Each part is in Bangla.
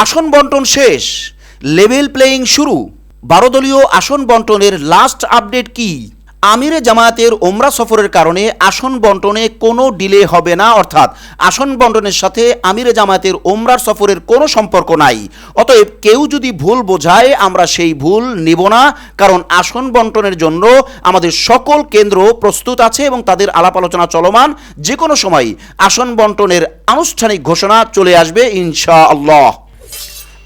আসন বন্টন শেষ, লেভেল প্লেয়িং শুরু। 12 দলীয় আসন বন্টনের লাস্ট আপডেট কি? আমিরে জামায়াতের ওমরা সফরের কারণে আসন বন্টনে কোনো ডিলে হবে না, অর্থাৎ আসন বন্টনের সাথে আমিরে জামায়াতের ওমরার সফরের কোনো সম্পর্ক নাই। অতএব কেউ যদি ভুল বোঝায়, আমরা সেই ভুল নিব না, কারণ আসন বন্টনের জন্য আমাদের সকল কেন্দ্র প্রস্তুত আছে এবং তাদের আলাপ আলোচনা চলমান। যে কোনো সময় আসন বন্টনের আনুষ্ঠানিক ঘোষণা চলে আসবে ইনশাআল্লাহ।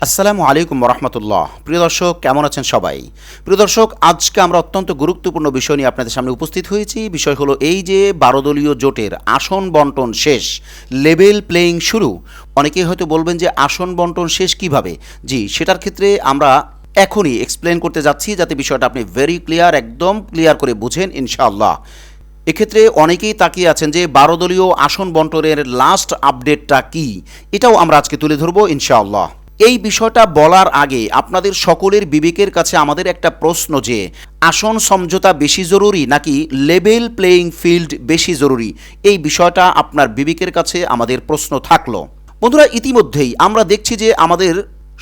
আসসালামু আলাইকুম রহমতুল্লাহ। প্রিয় দর্শক, কেমন আছেন সবাই? প্রিয় দর্শক, আজকে আমরা অত্যন্ত গুরুত্বপূর্ণ বিষয় নিয়ে আপনাদের সামনে উপস্থিত হয়েছি। বিষয় হলো এই যে 12 দলীয় জোটের আসন বন্টন শেষ, লেভেল প্লেয়িং শুরু। অনেকেই হয়তো বলবেন যে আসন বন্টন শেষ কিভাবে? জি, সেটার ক্ষেত্রে আমরা এখনই এক্সপ্লেন করতে যাচ্ছি, যাতে বিষয়টা আপনি ভেরি ক্লিয়ার, একদম ক্লিয়ার করে বুঝেন ইনশাআল্লাহ। এক্ষেত্রে অনেকেই তাকিয়ে আছেন যে 12 দলীয় আসন বন্টনের লাস্ট আপডেটটা কি, এটাও আমরা আজকে তুলে ধরবো ইনশাআল্লাহ। এই বিষয়টা বলার আগে আপনাদের সকলের বিবেকের কাছে আমাদের একটা প্রশ্ন, যে আসন সমঝোতা বেশি জরুরি নাকি লেভেল প্লেয়িং ফিল্ড বেশি জরুরি? এই বিষয়টা আপনার বিবেকের কাছে আমাদের প্রশ্ন থাকলো। বন্ধুরা, ইতিমধ্যেই আমরা দেখছি যে আমাদের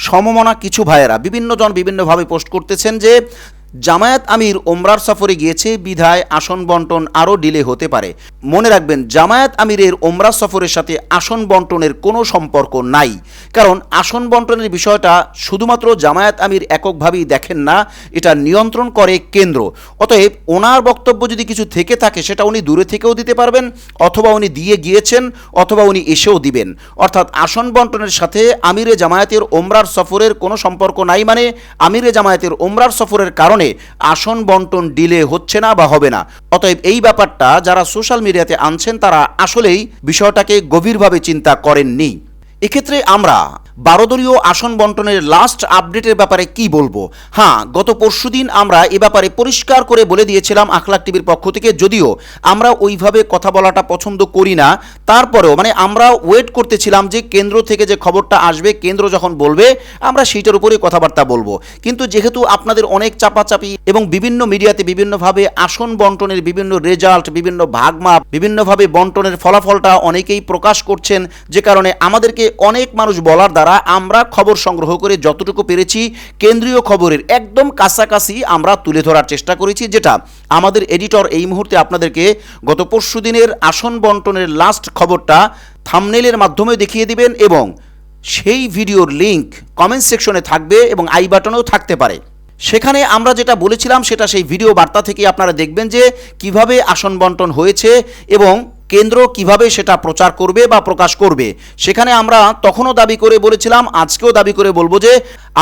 সমমনা কিছু ভাইয়েরা বিভিন্নজন বিভিন্নভাবে পোস্ট করতেছেন যে জামায়াত আমির ওমরার সফরে গিয়েছে বিধায় আসন বন্টন আরও ডিলে হতে পারে। মনে রাখবেন, জামায়াত আমিরের ওমরা সফরের সাথে আসন বন্টনের কোনো সম্পর্ক নাই, কারণ আসন বন্টনের বিষয়টা শুধুমাত্র জামায়াত আমির এককভাবেই দেখেন না, এটা নিয়ন্ত্রণ করে কেন্দ্র। অতএব ওনার বক্তব্য যদি কিছু থেকে থাকে, সেটা উনি দূরে থেকেও দিতে পারবেন, অথবা উনি দিয়ে গিয়েছেন, অথবা উনি এসেও দিবেন। অর্থাৎ আসন বন্টনের সাথে আমিরে জামায়াতের ওমরার সফরের কোনো সম্পর্ক নাই, মানে আমিরে জামায়াতের ওমরার সফরের কারণে আসন বন্টন ডিলে হচ্ছে না বা হবে না। অতএব এই ব্যাপারটা যারা সোশ্যাল মিডিয়াতে আনছেন, তারা আসলেই বিষয়টাকে গভীরভাবে চিন্তা করেননি। এক্ষেত্রে আমরা 12 দলীয় আসন বন্টনের লাস্ট আপডেটের ব্যাপারে কি বলবো? হ্যাঁ, গত পরশুদিন আমরা এ ব্যাপারে পরিষ্কার করে বলে দিয়েছিলাম আখলাক টিভির পক্ষ থেকে, যদিও আমরা ওইভাবে কথা বলাটা পছন্দ করি না, তারপরেও মানে আমরা ওয়েট করতেছিলাম যে কেন্দ্র থেকে যে খবরটা আসবে, কেন্দ্র যখন বলবে আমরা সেইটার উপরেই কথাবার্তা বলবো। কিন্তু যেহেতু আপনাদের অনেক চাপাচাপি এবং বিভিন্ন মিডিয়াতে বিভিন্নভাবে আসন বন্টনের বিভিন্ন রেজাল্ট, বিভিন্ন ভাগমাপ, বিভিন্নভাবে বন্টনের ফলাফলটা অনেকেই প্রকাশ করছেন, যে কারণে আমাদেরকে অনেক মানুষ বলার দ্বারা আমরা খবর সংগ্রহ করে যতটুকু পেরেছি কেন্দ্রীয় খবরের একদম কাছাকাছি আমরা তুলে ধরার চেষ্টা করেছি, যেটা আমাদের এডিটর এই মুহূর্তে আপনাদেরকে গত পরশুদিনের আসন বন্টনের লাস্ট খবরটা থাম্বনেইলের মাধ্যমে দেখিয়ে দিবেন, এবং সেই ভিডিওর লিংক কমেন্ট সেকশনে থাকবে এবং আই বাটনেও থাকতে পারে। সেখানে আমরা যেটা বলেছিলাম সেটা সেই ভিডিও বার্তা থেকে আপনারা দেখবেন যে কিভাবে আসন বন্টন হয়েছে এবং কেন্দ্র কিভাবে সেটা প্রচার করবে বা প্রকাশ করবে। সেখানে আমরা তখনও দাবি করে বলেছিলাম, আজকেও দাবি করে বলবো যে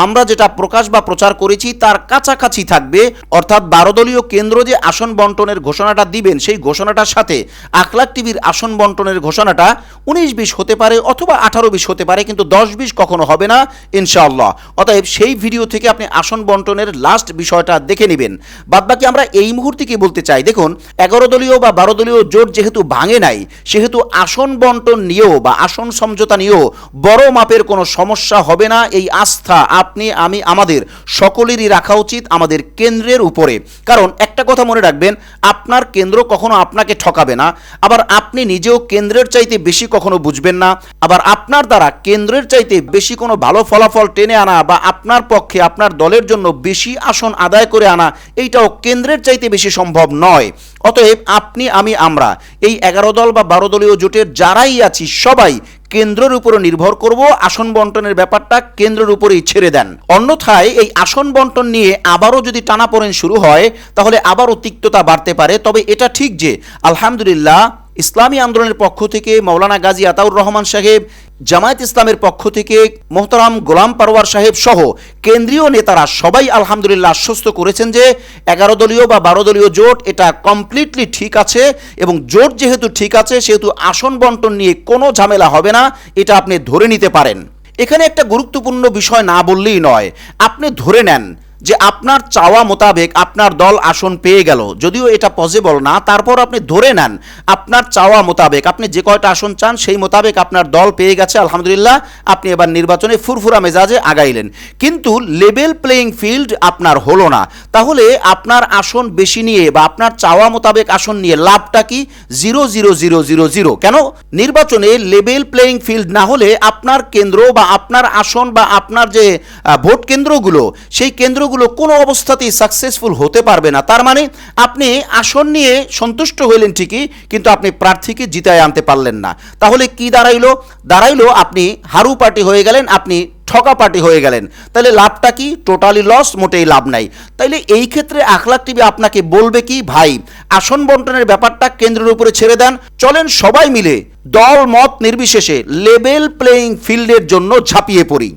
আমরা যেটা প্রকাশ বা প্রচার করেছি তার কাছাকাছি থাকবে। অর্থাৎ 12 দলীয় কেন্দ্র যে আসন বন্টনের ঘোষণাটা দিবেন, সেই ঘোষণাটার সাথে আখলাক টিভির আসন বন্টনের ঘোষণাটা 19-20 হতে পারে, অথবা 18-20 হতে পারে, কিন্তু 10-20 কখনো হবে না ইনশাআল্লাহ। অতএব সেই ভিডিও থেকে আপনি আসন বন্টনের লাস্ট বিষয়টা দেখে নেবেন। বাদবাকি আমরা এই মুহূর্তে কি বলতে চাই, দেখুন 11 দলীয় বা 12 দলীয় জোট যেহেতু ভাঙে নাই, সেহেতু আসন বন্টন নিয়েও বা আসন সমঝোতা নিয়েও বড় মাপের কোনো সমস্যা হবে না। এই আস্থা আপনি, আমি, আমাদের সকলেরই রাখা উচিত আমাদের কেন্দ্রের উপরে। কারণ একটা কথা মনে রাখবেন, আপনার কেন্দ্র কখনো আপনাকে ঠকাবে না, আবার আপনি নিজেও কেন্দ্রের চাইতে বেশি কখনো বুঝবেন না, আবার আপনার দ্বারা কেন্দ্রের চাইতে বেশি কোনো ভালো ফলাফল টেনে আনা বা আপনার পক্ষে আপনার দলের জন্য বেশি আসন আদায় করে আনা, এইটাও কেন্দ্রের চাইতে বেশি সম্ভব নয়। অতএব আপনি, আমি, আমরা এই 11 দল বা 12 দলীয় জোটের যারাই আছি, সবাই কেন্দ্রের উপরে নির্ভর করব। আসন বন্টনের ব্যাপারটা কেন্দ্রের উপরেই ছেড়ে দেন। অন্যথায় এই আসন বন্টন নিয়ে আবারও যদি টানাপোড়েন শুরু হয়, তাহলে আবারও তিক্ততা বাড়তে পারে। তবে এটা ঠিক যে আলহামদুলিল্লাহ ইসলামী আন্দোলনের পক্ষ থেকে মৌলানা গাজী আতাউর রহমান সাহেব, জামায়াত ইসলামের পক্ষ থেকে মোহতারাম গোলাম পারওয়ার সাহেব সহ কেন্দ্রীয় নেতারা সবাই আলহামদুলিল্লাহ আশ্বস্ত করেছেন যে 11 দলীয় বা 12 দলীয় জোট এটা কমপ্লিটলি ঠিক আছে, এবং জোট যেহেতু ঠিক আছে সেহেতু আসন বন্টন নিয়ে কোনো ঝামেলা হবে না, এটা আপনি ধরে নিতে পারেন। এখানে একটা গুরুত্বপূর্ণ বিষয় না বললেই নয়, আপনি ধরে নেন যে আপনার চাওয়া মোতাবেক আপনার দল আসন পেয়ে গেল, যদিও এটা পসিবল না, তারপর আপনি ধরে নেন আপনার চাওয়া মোতাবেক আপনি যে কয়টা আসন চান সেই মোতাবেক আপনার দল পেয়ে গেছে, আলহামদুলিল্লাহ, আপনি এবার নির্বাচনে ফুরফুরা মেজাজে আগাইলেন, কিন্তু লেভেল প্লেইং ফিল্ড আপনার হলো না। তাহলে আপনার আসন বেশি নিয়ে বা আপনার চাওয়া মোতাবেক আসন নিয়ে লাভটা কি? 0,0,0,0,0 কেন? নির্বাচনে লেভেল প্লেইং ফিল্ড না হলে আপনার কেন্দ্র বা আপনার আসন বা আপনার যে ভোট কেন্দ্রগুলো, সেই কেন্দ্রগুলো কোনো অবস্থাতেই সাকসেসফুল হতে পারবে না। তার মানে আপনি আসন নিয়ে সন্তুষ্ট হইলেন ঠিকই, কিন্তু আপনি প্রার্থীকে জিতায় আনতে পারলেন না। তাহলে কি দাঁড়াইলো আপনি হারু পার্টি হয়ে গেলেন, আপনি ঠকা পার্টি হয়ে গেলেন। তাহলে লাভটা কি? টোটালি লস, মোটেই লাভ নাই। তাইলে এই ক্ষেত্রে আখলাক টিভি আপনাকে বলবে কি, ভাই আসন বন্টনের ব্যাপারটা কেন্দ্রের উপরে ছেড়ে দেন, চলেন সবাই মিলে দল মত নির্বিশেষে লেভেল প্লেইং ফিল্ডের জন্য ঝাঁপিয়ে পড়ি।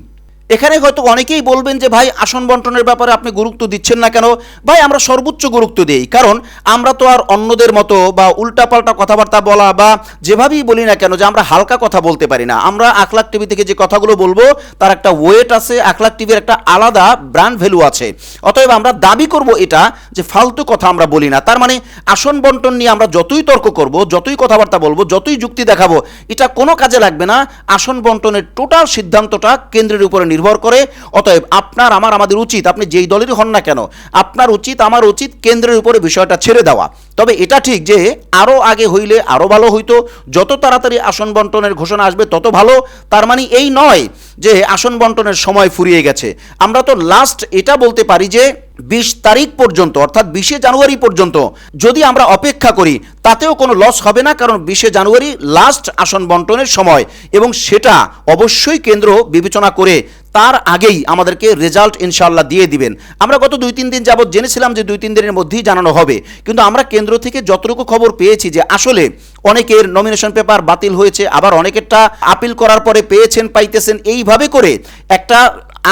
এখানে হয়তো অনেকেই বলবেন যে ভাই আসন বন্টনের ব্যাপারে আপনি গুরুত্ব দিচ্ছেন না কেন? ভাই আমরা সর্বোচ্চ গুরুত্ব দিই, কারণ আমরা তো আর অন্যদের মতো বা উল্টাপাল্টা কথাবার্তা বলা বা যেভাবেই বলি না কেন যে আমরা হালকা কথা বলতে পারি না। আমরা আখলাক টিভি থেকে যে কথাগুলো বলবো তার একটা ওয়েট আছে, আখলাক টিভির একটা আলাদা ব্র্যান্ড ভ্যালু আছে। অতএব আমরা দাবি করব এটা যে ফালতু কথা আমরা বলি না। তার মানে আসন বন্টন নিয়ে আমরা যতই তর্ক করব, যতই কথাবার্তা বলবো, যতই যুক্তি দেখাবো, এটা কোনো কাজে লাগবে না। আসন বন্টনের টোটাল সিদ্ধান্তটা কেন্দ্রের উপরে নির্ভর করে। অতএব আপনার আমাদের উচিত, আপনি যেই দলেরই হন না কেন, আপনার উচিত আমার উচিত কেন্দ্রের উপরে বিষয়টা ছেড়ে দেওয়া। তবে এটা ঠিক যে আরও আগে হইলে আরও ভালো হইতো, যত তাড়াতাড়ি আসন বন্টনের ঘোষণা আসবে তত ভালো। তার মানে এই নয় যে আসন বন্টনের সময় ফুরিয়ে গেছে। আমরা তো লাস্ট এটা বলতে পারি যে 20 তারিখ পর্যন্ত, অর্থাৎ 20শে জানুয়ারি পর্যন্ত যদি আমরা অপেক্ষা করি তাতেও কোনো লস হবে না, কারণ 20শে জানুয়ারি লাস্ট আসন বন্টনের সময়, এবং সেটা অবশ্যই কেন্দ্র বিবেচনা করে তার আগেই আমাদেরকে রেজাল্ট ইনশাআল্লাহ দিয়ে দিবেন। আমরা গত 2-3 দিন যাবৎ জেনেছিলাম যে 2-3 দিনের মধ্যেই জানানো হবে, কিন্তু আমরা কেন্দ্র থেকে যতটুকু খবর পেয়েছি যে আসলে অনেকের নমিনেশন পেপার বাতিল হয়েছে, আবার অনেকেরটা আপিল করার পরে পাইতেছেন, এইভাবে করে একটা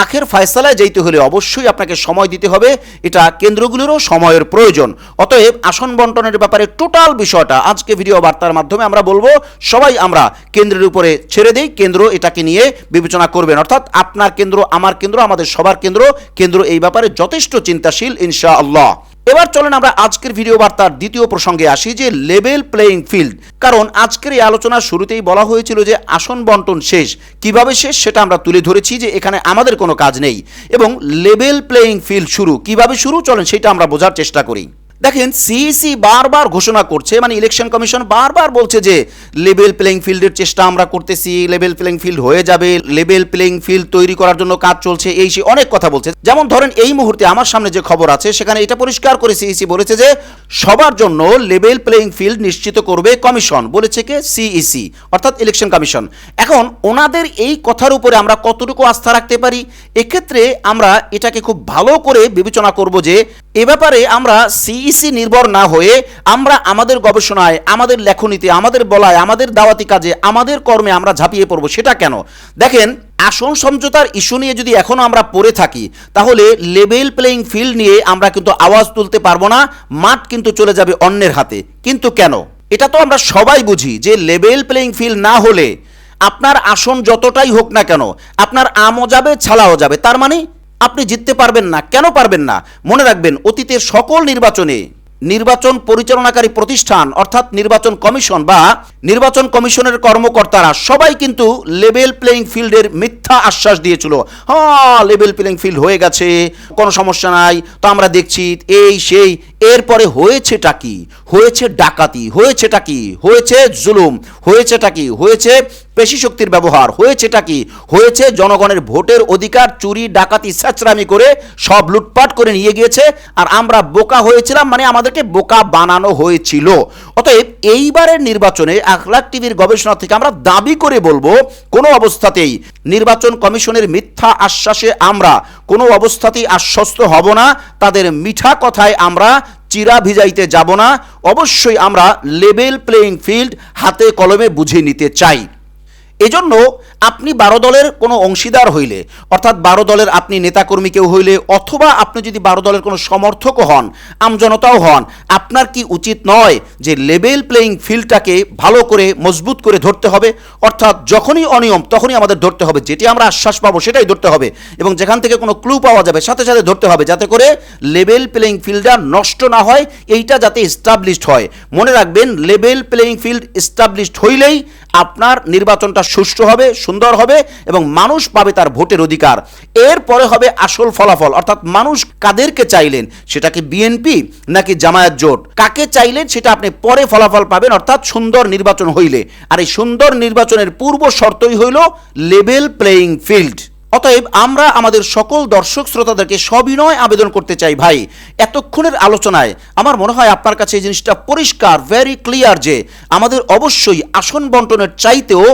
আখের ফয়সালায় যাইতে হলে অবশ্যই আপনাকে সময় দিতে হবে, এটা কেন্দ্রগুলোরও সময়ের প্রয়োজন। অতএব আসন বন্টনের ব্যাপারে টোটাল বিষয়টা আজকে ভিডিও বার্তার মাধ্যমে আমরা বলবো, সবাই আমরা কেন্দ্রের উপরে ছেড়ে দেই, কেন্দ্র এটাকে নিয়ে বিবেচনা করবেন। অর্থাৎ আপনার কেন্দ্র, আমার কেন্দ্র, আমাদের সবার কেন্দ্র এই ব্যাপারে যথেষ্ট চিন্তাশীল ইনশাআল্লাহ। এবার চলেন আমরা আজকের ভিডিও বার্তার দ্বিতীয় প্রসঙ্গে আসি, যে লেভেল প্লেইং ফিল্ড। কারণ আজকের এই আলোচনার শুরুতেই বলা হয়েছিল যে আসন বন্টন শেষ, কিভাবে শেষ সেটা আমরা তুলে ধরেছি যে এখানে আমাদের কোনো কাজ নেই, এবং লেভেল প্লেইং ফিল্ড শুরু কিভাবে শুরু, চলেন সেটা আমরা বোঝার চেষ্টা করি। দেখেন সিইসি বারবার ঘোষণা করছে, মানে ইলেকশন কমিশন বারবার বলছে যে লেভেল প্লেইং ফিল্ডের চেষ্টা আমরা করতেছি, লেভেল প্লেইং ফিল্ড হয়ে যাবে, লেভেল প্লেইং ফিল্ড তৈরি করার জন্য কাজ চলছে, এই সে অনেক কথা বলছে। যেমন ধরেন এই মুহূর্তে আমার সামনে যে খবর আছে সেখানে এটা পরিষ্কার করে সিইসি বলেছে যে সবার জন্য লেভেল প্লেইং ফিল্ড নিশ্চিত করবে কমিশন, বলেছে কে? সিইসি, অর্থাৎ ইলেকশন কমিশন। এখন ওনাদের এই কথার উপরে আমরা কতটুকু আস্থা রাখতে পারি? এক্ষেত্রে আমরা এটাকে খুব ভালো করে বিবেচনা করব যে এ ব্যাপারে আমরা সিইসি নির্ভর না হয়ে আমরা আমাদের গবেষণায়, আমাদের লেখনীতে, আমাদের বলায়, আমাদের দাওয়াতি কাজে, আমাদের কর্মে আমরা ঝাঁপিয়ে পড়ব। সেটা কেন? দেখেন আসন সমঝোতার ইস্যু নিয়ে যদি এখনও আমরা পড়ে থাকি তাহলে লেভেল প্লেইং ফিল্ড নিয়ে আমরা কিন্তু আওয়াজ তুলতে পারবো না, মাঠ কিন্তু চলে যাবে অন্যের হাতে। কিন্তু কেন? এটা তো আমরা সবাই বুঝি যে লেভেল প্লেইং ফিল্ড না হলে আপনার আসন যতটাই হোক না কেন আপনার আমও যাবে, ছালাও যাবে, তার মানে আপনি জিততে পারবেন না। কেন পারবেন না? মনে রাখবেন অতীতের সকল নির্বাচনে নির্বাচন পরিচালনাকারী প্রতিষ্ঠান অর্থাৎ নির্বাচন কমিশন বা নির্বাচন কমিশনের কর্মকর্তারা সবাই কিন্তু লেভেল প্লেইং ফিল্ডের মিথ্যা আশ্বাস দিয়েছিল। হ্যাঁ, লেভেল প্লেইং ফিল্ড হয়ে গেছে, কোনো সমস্যা নাই, তো আমরা দেখছি এই সেই। এরপরে হয়েছেটা কি? হয়েছে ডাকাতি, হয়েছেটা কি? হয়েছে জুলুম, হয়েছেটা কি? হয়েছে পেশি শক্তির ব্যবহার, হয়েছেটা কি? হয়েছে জনগণের ভোটের অধিকার চুরি, ডাকাতি, ছাঁচরামি করে সব লুটপাট করে নিয়ে গিয়েছে, আর আমরা বোকা হয়েছিলাম, মানে আমাদেরকে বোকা বানানো হয়েছিল। অতএব এইবারের নির্বাচনে আখলাক টিভির গবেষণা থেকে আমরা দাবি করে বলবো কোনো অবস্থাতেই নির্বাচন কমিশনের মিথ্যা আশ্বাসে আমরা কোনো অবস্থাতেই আশ্বস্ত হব না, তাদের মিঠা কথায় আমরা চিরা ভিজাইতে যাব না। অবশ্যই আমরা লেভেল প্লেইং ফিল্ড হাতে কলমে বুঝে নিতে চাই। এজন্য আপনি 12 দলের কোনো অংশীদার হইলে, অর্থাৎ 12 দলের আপনি নেতাকর্মী কেউ হইলে, অথবা আপনি যদি 12 দলের কোনো সমর্থকও হন, আমজনতাও হন, আপনার কি উচিত নয় যে লেভেল প্লেয়িং ফিল্ডটাকে ভালো করে মজবুত করে ধরতে হবে? অর্থাৎ যখনই অনিয়ম তখনই আমাদের ধরতে হবে, যেটি আমরা আশ্বাস পাবো সেটাই ধরতে হবে, এবং যেখান থেকে কোনো ক্লু পাওয়া যাবে সাথে সাথে ধরতে হবে, যাতে করে লেভেল প্লেয়িং ফিল্ডটা নষ্ট না হয়, এইটা যাতে এস্টাবলিশড হয়। মনে রাখবেন, লেভেল প্লেয়িং ফিল্ড এস্টাবলিশড হইলেই আপনার নির্বাচনটা সুষ্ঠু হবে, সুন্দর হবে, এবং মানুষ পাবে তার ভোটের অধিকার। এরপরে হবে আসল ফলাফল, অর্থাৎ মানুষ কাদেরকে চাইলেন, সেটা কি বিএনপি নাকি জামায়াত জোট, কাকে চাইলেন সেটা আপনি পরে ফলাফল পাবেন, অর্থাৎ সুন্দর নির্বাচন হইলে। আর এই সুন্দর নির্বাচনের পূর্ব শর্তই হইল লেভেল প্লেয়িং ফিল্ড। অতএব আমরা আমাদের সকল দর্শক শ্রোতাদেরকে সবিনয় আবেদন করতে চাই, ভাই, এতক্ষণের আলোচনায় আমার মনে হয় আপনার কাছে এই জিনিসটা পরিষ্কার, ভেরি ক্লিয়ার, যে আমাদের অবশ্যই আসন বন্টনের চাইতেও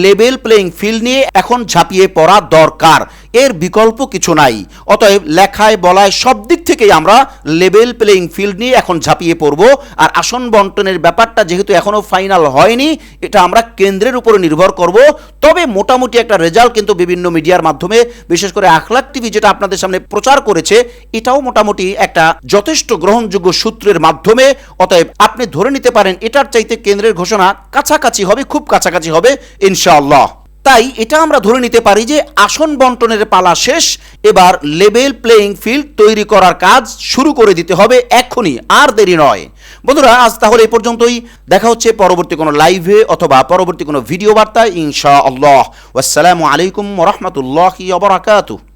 লেভেল প্লেয়িং ফিল্ড নিয়ে এখন ঝাঁপিয়ে পড়া দরকার, এর বিকল্প কিছু নাই। অতএব লেখায় বলায় সব দিক থেকেই আমরা লেভেল প্লেয়িং ফিল্ড নিয়ে এখন ঝাঁপিয়ে পড়ব। আর আসন বন্টনের ব্যাপারটা যেহেতু এখনও ফাইনাল হয়নি, এটা আমরা কেন্দ্রের উপরে নির্ভর করব। তবে মোটামুটি একটা রেজাল্ট কিন্তু বিভিন্ন মিডিয়ার মাধ্যমে, বিশেষ করে আখলাক টিভি যেটা আপনাদের সামনে প্রচার করেছে, এটাও মোটামুটি একটা যথেষ্ট গ্রহণযোগ্য সূত্রের মাধ্যমে। অতএব আপনি ধরে নিতে পারেন এটার চাইতে কেন্দ্রের ঘোষণা কাছাকাছি হবে, খুব কাছাকাছি হবে ইনশাআল্লাহ। তাই এটা আমরা ধরে নিতে পারি যে আসন বন্টনের পালা শেষ, এবার লেভেল প্লেয়িং ফিল্ড তৈরি করার কাজ শুরু করে দিতে হবে এখনই, আর দেরি নয়। বন্ধুরা, আজ তাহলে এই পর্যন্তই। দেখা হচ্ছে পরবর্তী কোনো লাইভে অথবা পরবর্তী কোনো ভিডিও বার্তায় ইনশাআল্লাহ। আসসালামু আলাইকুম ওয়া রাহমাতুল্লাহি ওয়া বারাকাতুহু।